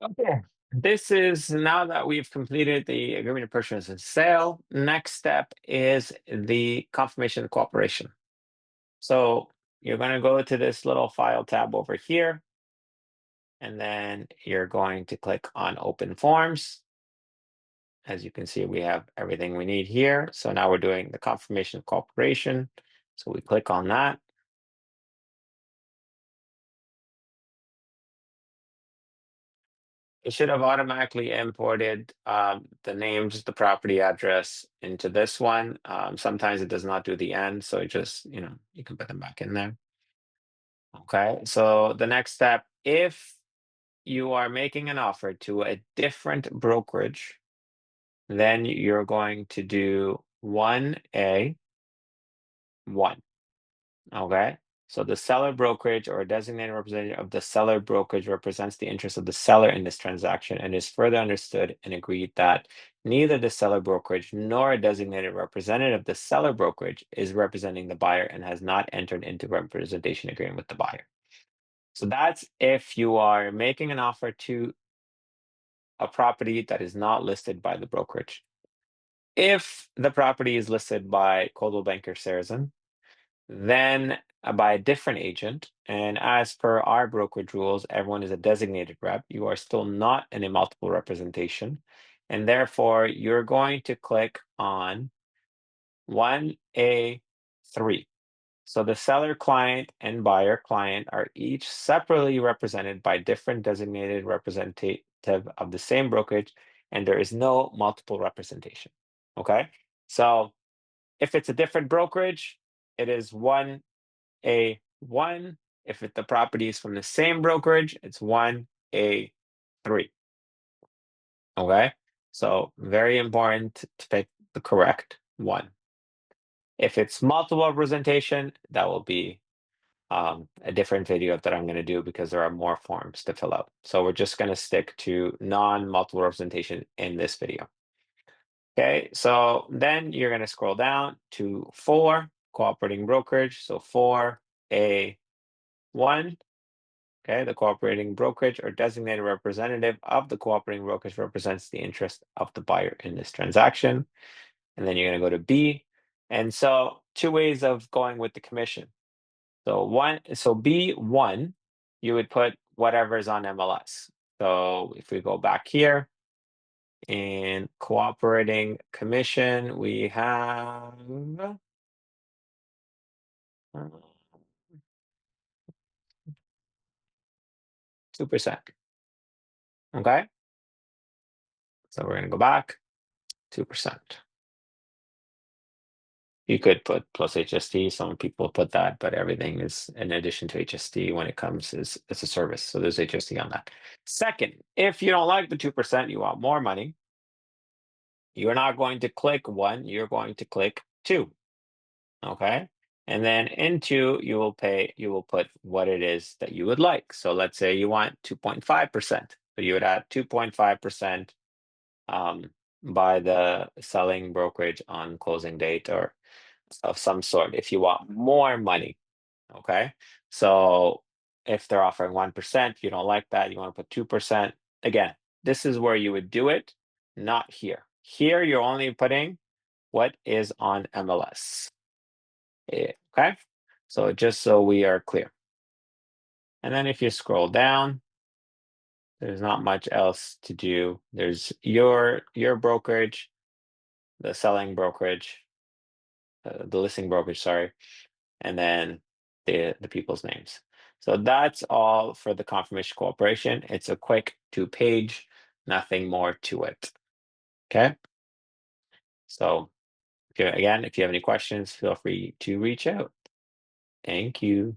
Okay. This is now that we've completed the agreement of purchase and sale. Next step is the confirmation of cooperation. So you're going to go to this little file tab over here, and then you're going to click on open forms. As you can see, we have everything we need here. So now we're doing the confirmation of cooperation. So we click on that. It should have automatically imported the names, the property address into this one. Sometimes it does not do the end, so it just, you can put them back in there. Okay, so the next step, if you are making an offer to a different brokerage, then you're going to do 1A, 1. Okay. So the seller brokerage or a designated representative of the seller brokerage represents the interest of the seller in this transaction and is further understood and agreed that neither the seller brokerage nor a designated representative of the seller brokerage is representing the buyer and has not entered into representation agreement with the buyer. So that's if you are making an offer to a property that is not listed by the brokerage. If the property is listed by Coldwell Banker Saracen, then by a different agent. And as per our brokerage rules, everyone is a designated rep. You are still not in a multiple representation. And therefore, you're going to click on 1A3. So the seller client and buyer client are each separately represented by different designated representative of the same brokerage, and there is no multiple representation. Okay. So if it's a different brokerage, it is 1A1. If the property is from the same brokerage, it's 1A3. Okay. So very important to pick the correct one. If it's multiple representation, that will be a different video that I'm going to do because there are more forms to fill out. So we're just going to stick to non-multiple representation in this video. Okay, so then you're going to scroll down to 4, cooperating brokerage. So 4A1. Okay, the cooperating brokerage or designated representative of the cooperating brokerage represents the interest of the buyer in this transaction. And then you're going to go to B. And so two ways of going with the commission. So B1, you would put whatever is on MLS. So if we go back here in cooperating commission, we have 2%. Okay, so we're going to go back 2%. You could put plus HST. Some people put that, but everything is in addition to HST when it comes is it's a service. So there's HST on that. Second, if you don't like the 2%, you want more money, you're not going to click 1, you're going to click 2. Okay. And then in 2, you will put what it is that you would like. So let's say you want 2.5%. So you would add 2.5% um, by the selling brokerage on closing date or of some sort if you want more money. Okay. So if they're offering 1%, you don't like that, you want to put 2%. Again, this is where you would do it, not here. Here, you're only putting what is on MLS. Okay. So just so we are clear. And then if you scroll down, there's not much else to do. There's your brokerage, the selling brokerage, the listing brokerage, sorry, and then the people's names. So that's all for the confirmation cooperation. It's a quick 2-page, nothing more to it. Okay. So if you have any questions, feel free to reach out. Thank you.